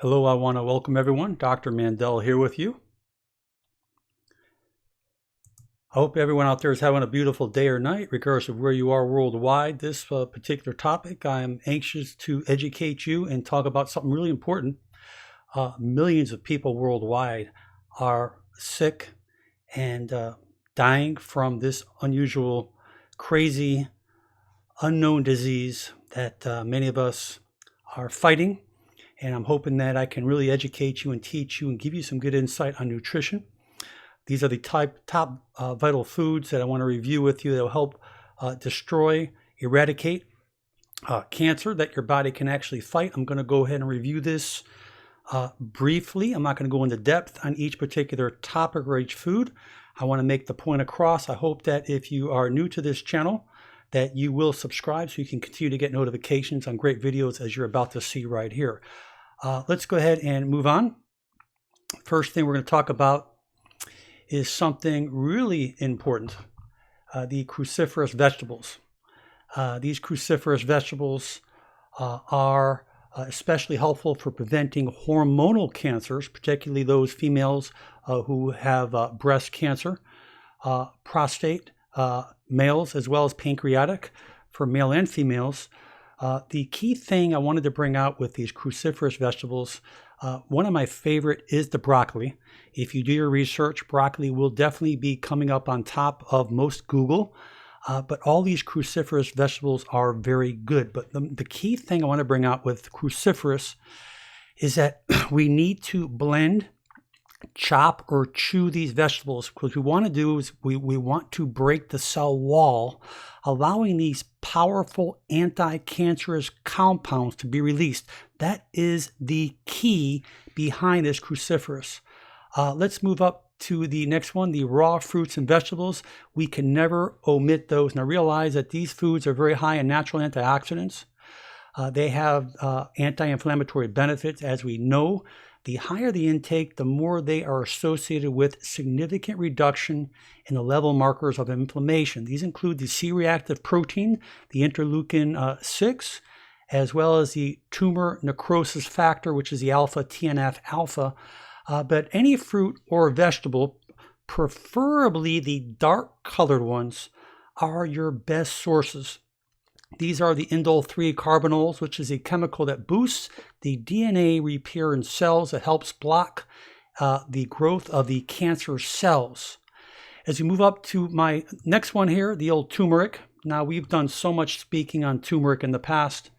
Hello, I want to welcome everyone. Dr. Mandell here with you. I hope everyone out there is having a beautiful day or night, regardless of where you are worldwide. This particular topic, I am anxious to educate you and talk about something really important. Millions of people worldwide are sick and dying from this unusual, crazy, unknown disease that many of us are fighting. And I'm hoping that I can really educate you and teach you and give you some good insight on nutrition. These are the top vital foods that I want to review with you that will help destroy, eradicate cancer that your body can actually fight. I'm going to go ahead and review this briefly. I'm not going to go into depth on each particular topic or each food. I want to make the point across. I hope that if you are new to this channel, that you will subscribe so you can continue to get notifications on great videos as you're about to see right here. Let's go ahead and move on. First thing we're going to talk about is something really important, the cruciferous vegetables. These cruciferous vegetables are especially helpful for preventing hormonal cancers, particularly those females who have breast cancer, prostate, males, as well as pancreatic for male and females. The key thing I wanted to bring out with these cruciferous vegetables, one of my favorite is the broccoli. If you do your research, broccoli will definitely be coming up on top of most Google. But all these cruciferous vegetables are very good. But the key thing I want to bring out with cruciferous is that we need to blend, chop, or chew these vegetables. What we want to do is we want to break the cell wall, allowing these powerful anti-cancerous compounds to be released. That is the key behind this cruciferous. Let's move up to the next one, the raw fruits and vegetables. We can never omit those. Now realize that these foods are very high in natural antioxidants. They have anti-inflammatory benefits, as we know. The higher the intake, the more they are associated with significant reduction in the level markers of inflammation. These include the C-reactive protein, the interleukin 6, as well as the tumor necrosis factor, which is the alpha TNF-alpha. But any fruit or vegetable, preferably the dark-colored ones, are your best sources. These are the indole 3 carbanols, which is a chemical that boosts the DNA repair in cells that helps block the growth of the cancer cells. As we move up to my next one here, the old turmeric. Now, we've done so much speaking on turmeric in the past,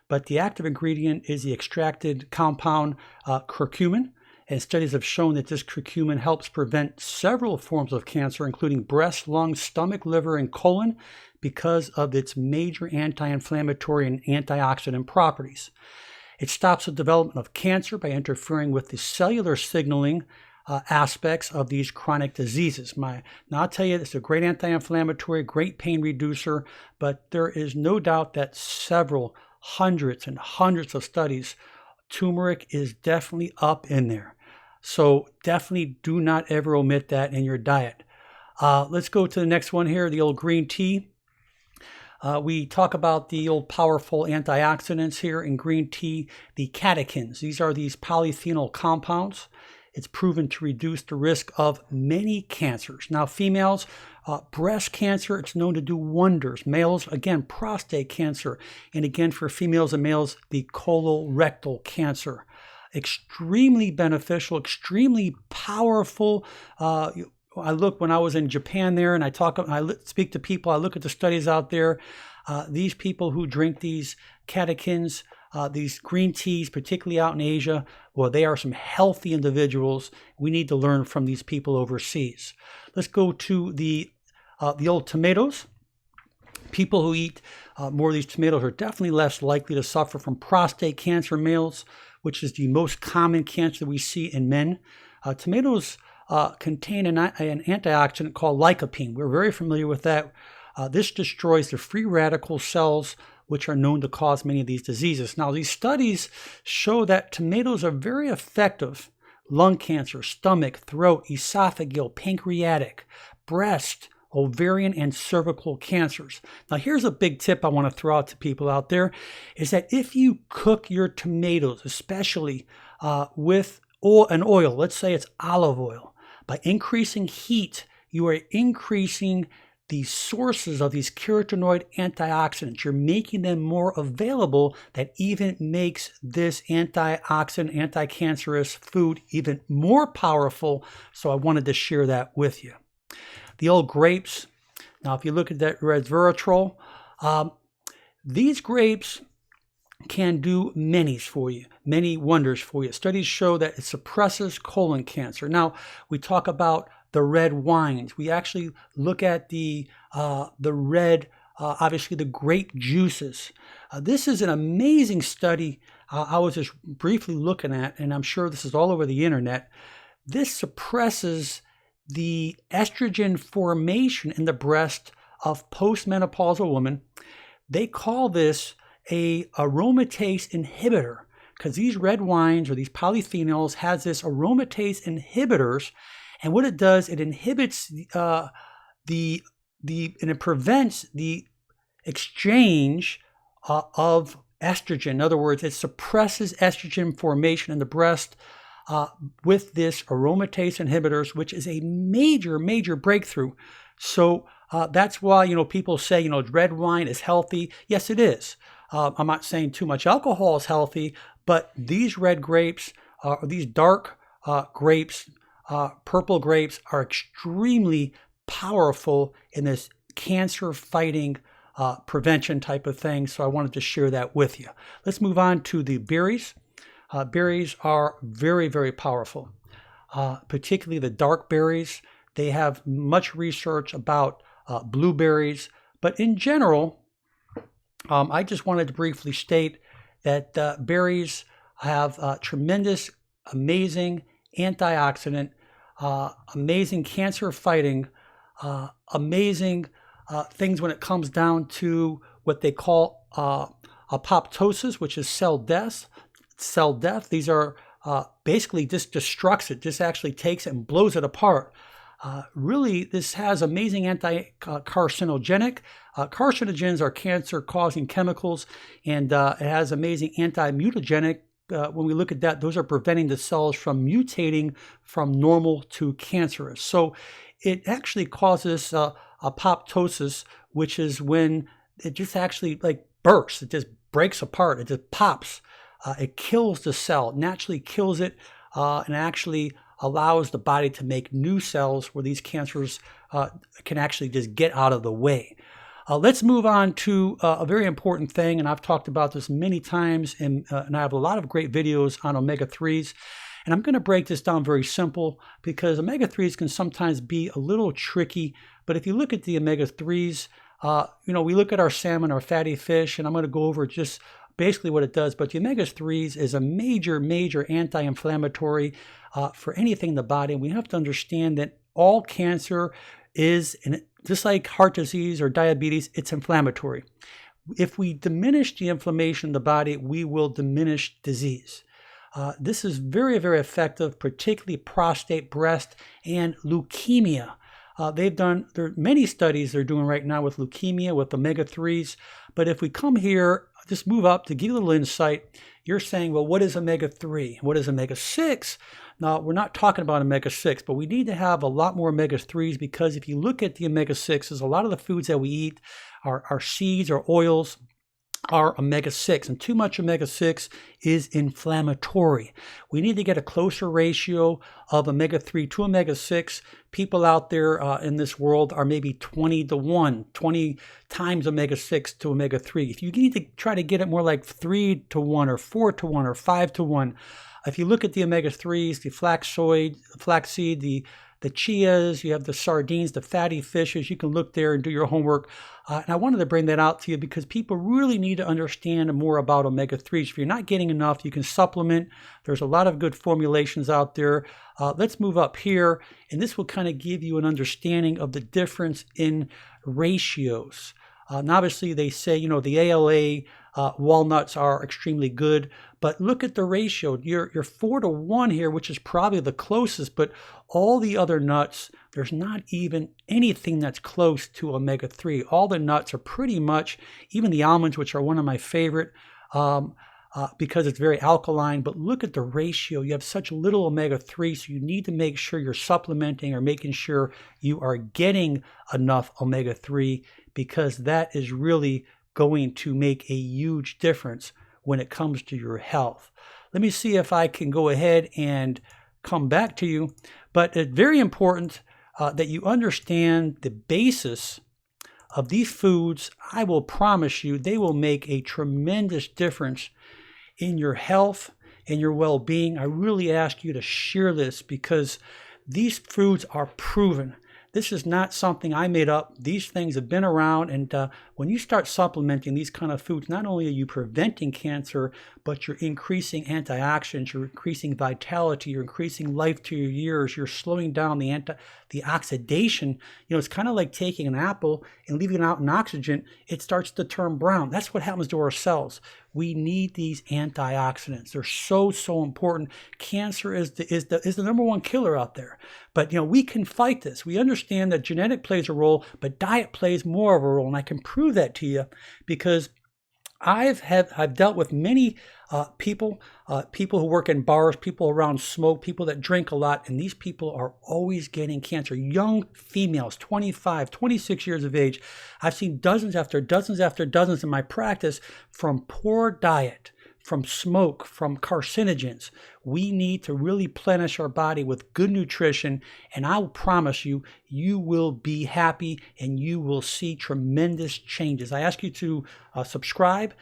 but the active ingredient is the extracted compound curcumin. And studies have shown that this curcumin helps prevent several forms of cancer, including breast, lung, stomach, liver, and colon, because of its major anti-inflammatory and antioxidant properties. It stops the development of cancer by interfering with the cellular signaling aspects of these chronic diseases. Now, I'll tell you, it's a great anti-inflammatory, great pain reducer, but there is no doubt that several hundreds and hundreds of studies, turmeric is definitely up in there. So definitely do not ever omit that in your diet. Let's go to the next one here, the old green tea. We talk about the old powerful antioxidants here in green tea, the catechins. These are these polyphenol compounds. It's proven to reduce the risk of many cancers. Now, females, breast cancer, it's known to do wonders. Males, again, prostate cancer. And again, for females and males, the colorectal cancer. Extremely beneficial, extremely powerful. I look when I was in Japan there, and I speak to people. I look at the studies out there. These people who drink these catechins, these green teas, particularly out in Asia, well, they are some healthy individuals. We need to learn from these people overseas. Let's go to the old tomatoes. People who eat more of these tomatoes are definitely less likely to suffer from prostate cancer in males, which is the most common cancer we see in men. Tomatoes contain an antioxidant called lycopene. We're very familiar with that. This destroys the free radical cells, which are known to cause many of these diseases. Now, these studies show that tomatoes are very effective. Lung cancer, stomach, throat, esophageal, pancreatic, breast, ovarian, and cervical cancers. Now, here's a big tip I want to throw out to people out there, is that if you cook your tomatoes, especially with an oil. Let's say it's olive oil. By increasing heat, you are increasing the sources of these carotenoid antioxidants. You're making them more available. That even makes this antioxidant, anti-cancerous food even more powerful. So I wanted to share that with you. The old grapes. Now, if you look at that resveratrol, these grapes can do many wonders for you. Studies show that it suppresses colon cancer. Now, we talk about the red wines. We actually look at the red, obviously the grape juices. This is an amazing study I was just briefly looking at, and I'm sure this is all over the internet. This suppresses the estrogen formation in the breast of postmenopausal women. They call this a aromatase inhibitor, because these red wines or these polyphenols has this aromatase inhibitors, and what it does, it inhibits and it prevents the exchange of estrogen. In other words, it suppresses estrogen formation in the breast with this aromatase inhibitors, which is a major breakthrough. So that's why, people say, red wine is healthy. Yes, it is. I'm not saying too much alcohol is healthy, but these red grapes, these dark grapes, purple grapes are extremely powerful in this cancer fighting prevention type of thing. So I wanted to share that with you. Let's move on to the berries. Berries are very powerful, particularly the dark berries. They have much research about blueberries, but in general, I just wanted to briefly state that berries have tremendous, amazing antioxidant, amazing cancer fighting, amazing things when it comes down to what they call apoptosis, which is cell death. These are basically just destructs it, just actually takes it and blows it apart. Really, this has amazing anti-carcinogenic. Carcinogens are cancer-causing chemicals, and it has amazing anti-mutagenic. When we look at that, those are preventing the cells from mutating from normal to cancerous. So it actually causes apoptosis, which is when it just actually bursts. It just breaks apart. It just pops. It kills the cell, naturally kills it, and actually allows the body to make new cells where these cancers can actually just get out of the way. Let's move on to a very important thing, and I've talked about this many times, and I have a lot of great videos on omega-3s. And I'm going to break this down very simple, because omega-3s can sometimes be a little tricky. But if you look at the omega-3s, we look at our salmon, our fatty fish, and I'm going to go over just basically what it does. But the omega-3s is a major anti-inflammatory for anything in the body. And we have to understand that all cancer is, just like heart disease or diabetes, it's inflammatory. If we diminish the inflammation in the body, we will diminish disease. This is very effective, particularly prostate, breast, and leukemia. There are many studies they're doing right now with leukemia, with omega-3s. But if we come here, just move up to give you a little insight. You're saying, well, what is omega-3? What is omega-6? Now, we're not talking about omega-6, but we need to have a lot more omega-3s, because if you look at the omega-6s, a lot of the foods that we eat, our seeds or oils, are omega-6, and too much omega-6 is inflammatory. We need to get a closer ratio of omega-3 to omega-6. People out there in this world are maybe 20 to 1, 20 times omega-6 to omega-3. If you need to try to get it more like 3 to 1 or 4 to 1 or 5 to 1, if you look at the omega-3s, the flaxseed, the chias, you have the sardines, the fatty fishes, you can look there and do your homework. And I wanted to bring that out to you because people really need to understand more about omega-3s. If you're not getting enough, you can supplement. There's a lot of good formulations out there. Let's move up here, and this will kind of give you an understanding of the difference in ratios. And obviously, they say, the ALA walnuts are extremely good, but look at the ratio. You're 4 to 1 here, which is probably the closest, but all the other nuts, there's not even anything that's close to omega-3. All the nuts are pretty much, even the almonds, which are one of my favorite, because it's very alkaline, but look at the ratio. You have such little omega-3, so you need to make sure you're supplementing or making sure you are getting enough omega-3, because that is really going to make a huge difference when it comes to your health. Let me see if I can go ahead and come back to you, but it's very important that you understand the basis of these foods. I will promise you they will make a tremendous difference in your health and your well-being. I really ask you to share this because these foods are proven. This is not something I made up. These things have been around, and when you start supplementing these kind of foods, not only are you preventing cancer, but you're increasing antioxidants, you're increasing vitality, you're increasing life to your years, you're slowing down the oxidation. It's kind of like taking an apple and leaving it out in oxygen. It starts to turn brown. That's what happens to our cells. We need these antioxidants. They're so important. Cancer is the number one killer out there. But we can fight this. We understand that genetic plays a role, but diet plays more of a role. And I can prove that to you because I've dealt with many people who work in bars, people around smoke, people that drink a lot, and these people are always getting cancer. Young females, 25, 26 years of age. I've seen dozens after dozens after dozens in my practice from poor diet, from smoke, from carcinogens. We need to really replenish our body with good nutrition, and I will promise you, you will be happy and you will see tremendous changes. I ask you to subscribe,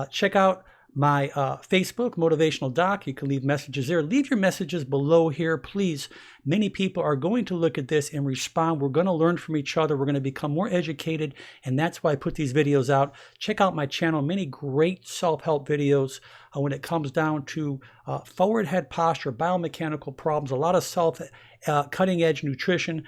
check out my Facebook, Motivational Doc. You can leave messages there. Leave your messages below here, please. Many people are going to look at this and respond. We're going to learn from each other. We're going to become more educated, and that's why I put these videos out. Check out my channel. Many great self-help videos when it comes down to forward head posture, biomechanical problems, a lot of cutting-edge nutrition.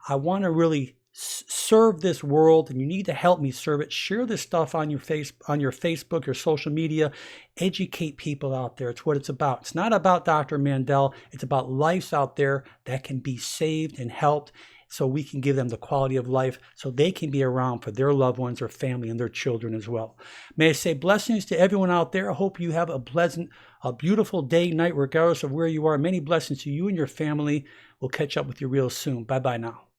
I want to really serve this world, and you need to help me serve it. Share this stuff on your Facebook, your social media. Educate people out there. It's what it's about. It's not about Dr. Mandell. It's about lives out there that can be saved and helped, so we can give them the quality of life so they can be around for their loved ones, their family, and their children as well. May I say blessings to everyone out there. I hope you have a pleasant, beautiful day, night, regardless of where you are. Many blessings to you and your family. We'll catch up with you real soon. Bye-bye now.